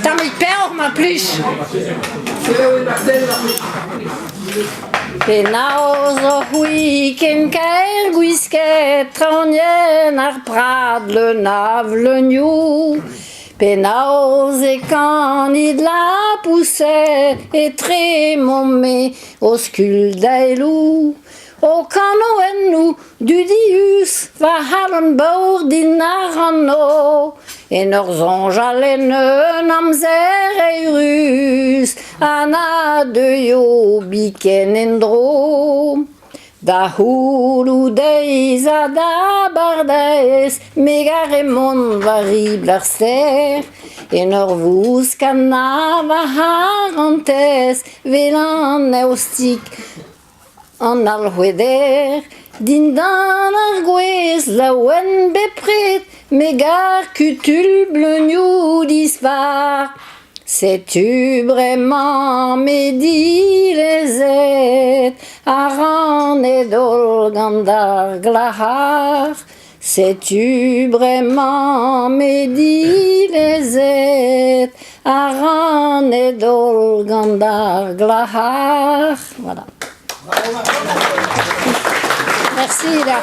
T'as mis peur, ma plus. Penaos o hui ken kaer gwisket traonien ar prad le nav le gnou. Penaos e kanid la pousset e tremome o skul daelou. O kanoen nou du dius va halen baur din ar anno. En ur zonj alen un amzer eirus ana deio biken en dro. Da houlou deiz a da bardez megar e mont varibl ar ser. En ur vouz kana va harantez velan eustik an alhoueder. Din dan ar gwez laouen bepret megar kutul bleugnoù disvar. Sais-tu bremañ medilezet ar an edol gant ar glahar? Sais-tu bremañ medilezet ar an edol gant ar glahar? Voilà. Merci là.